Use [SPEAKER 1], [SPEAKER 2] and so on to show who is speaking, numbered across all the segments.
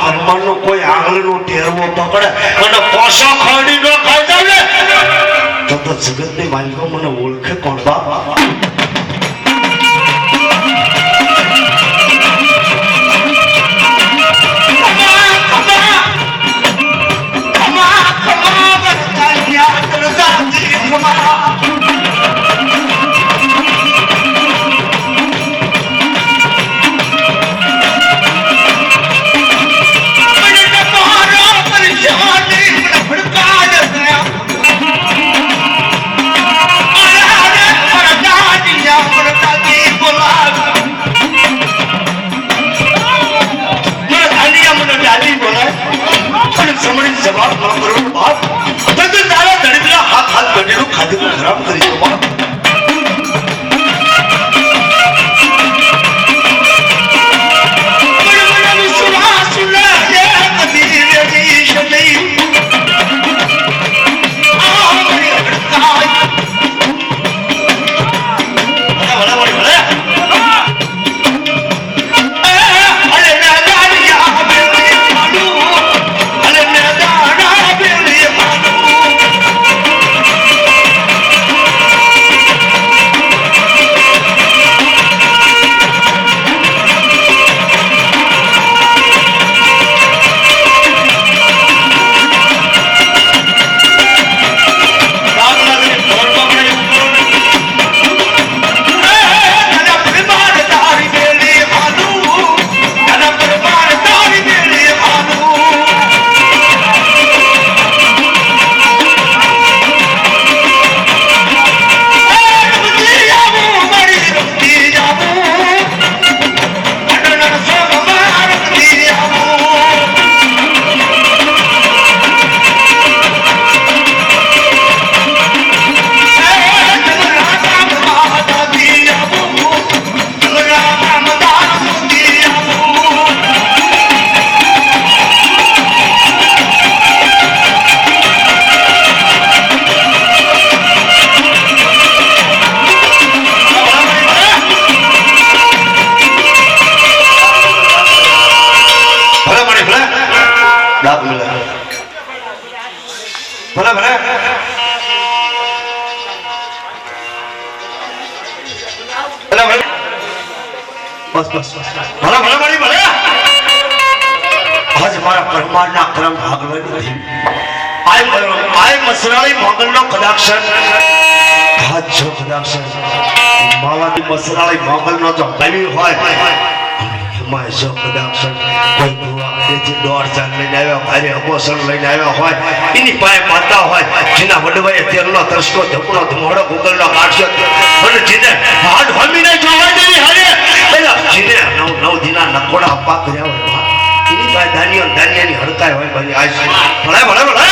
[SPEAKER 1] હનુમાનનો કોઈ આંગળીનો ટેરવો પકડે અને પાછો ખડી નો ખાઈ જાય ને તો જગતની માલિકો મને ઓળખે કોણ બાપ? જવાબ ન કરો બાપ, તો તારા દરિદ્ર હાથ ગઢેલું ખાધેલું ખરાબ કરી દો બાપ. બસ બસ ભલે ભલે મળી ભલે. આજ મારા પરમારના ક્રમ ભાગવત નથી. આય મસરાળી મોગલનો કદાક્ષર હાથ જો કદાક્ષર માલાની મસરાળી મોગલનો જો બની હોય એમાં જો કદાક્ષર કોઈ ગુવા જે દોડ ચાલ લઈને આવ્યો ભારે અમોસણ લઈને આવ્યો હોય એની પાસે માતા હોય જેના વડવાએ તેલનો તરસકો ધપનો ધમોડો ગુગલનો કાઢ્યો અને જેને હાડ ભમીને જોવા જેવી હારે જેને નવ દિના નકોડા અપા કર્યા હોય એની પાસે ધાન્યની હડકાય હોય બધી આજ ભલે ભલે ભલે.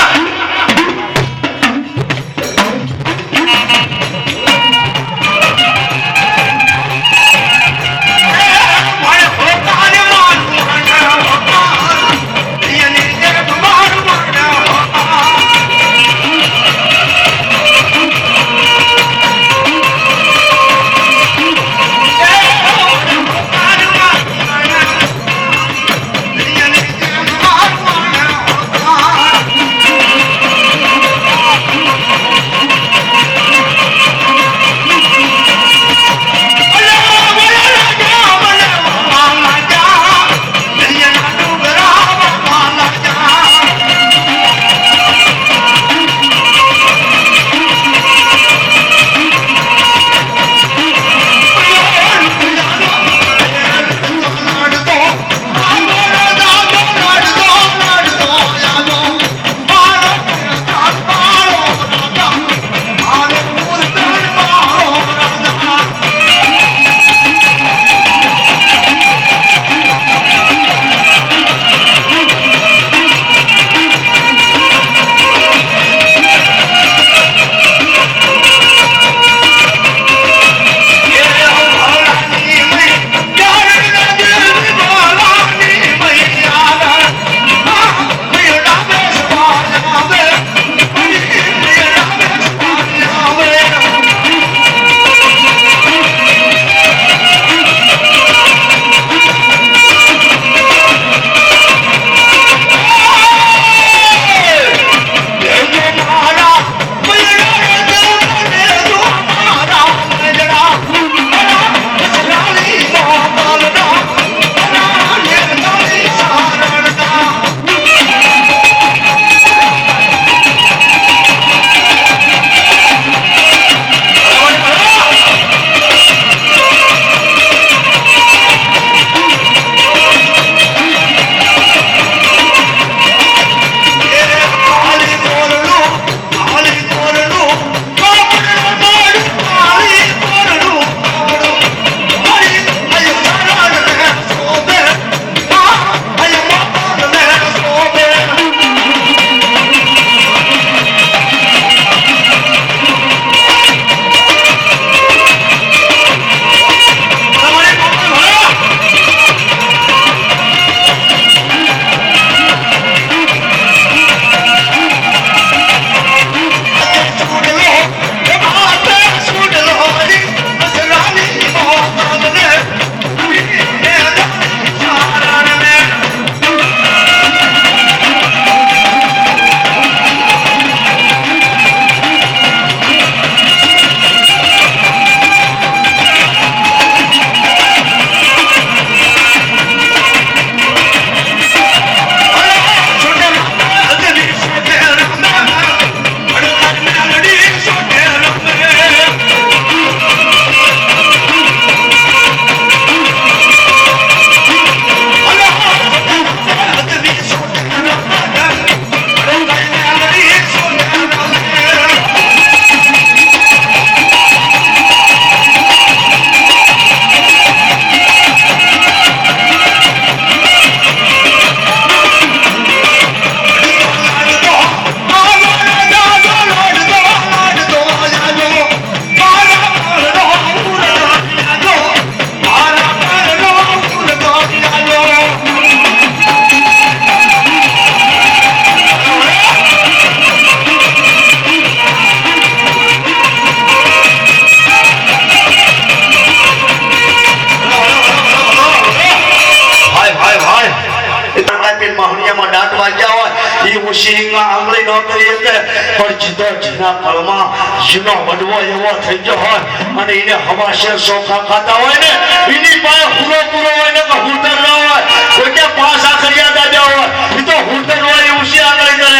[SPEAKER 1] કે મહણિયામાં દાંતવા ગયા હોય એ ઉશીમાં આંગળી ન કરી શકે પણ જીતો જીના કળમાં જીનો વડવો એવો થઈ ગયો હોય અને એને હવાશેર સોખા ખાતા હોય ને એની પાસે પૂરો હોય ને કે હુતર ન હોય કોઈ પાસ આખરિયા દાદા હોય એ તો હુતર હોય એ ઉશી આંગળી કરે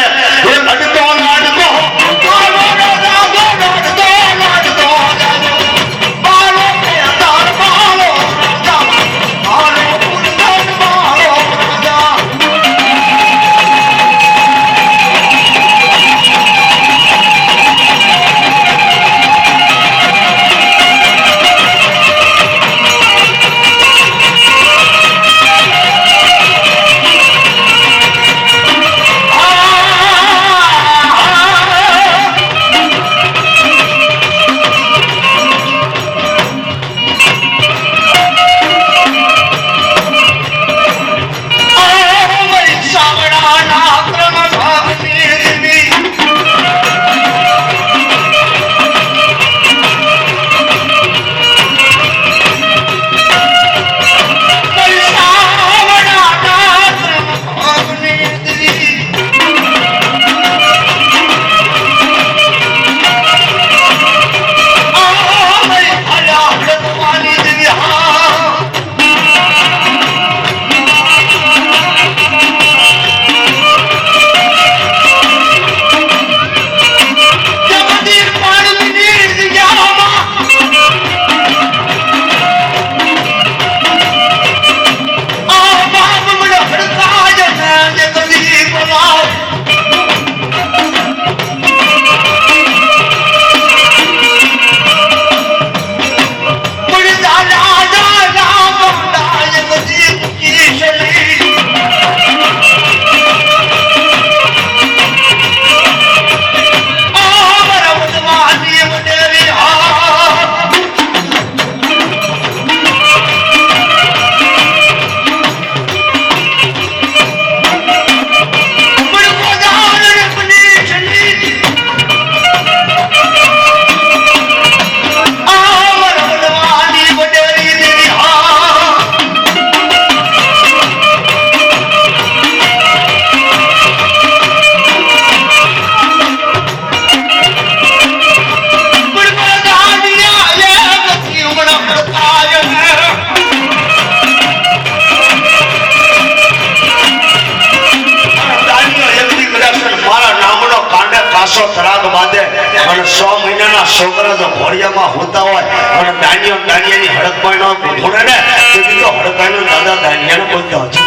[SPEAKER 1] એ લડતો લાડતો છોકરા જો ઘોડિયામાં હોતા હોય અને દાનિયાની હડક પણ ન ભૂલે ને તો હડકાનો દાદા દાનિયાને કોઈ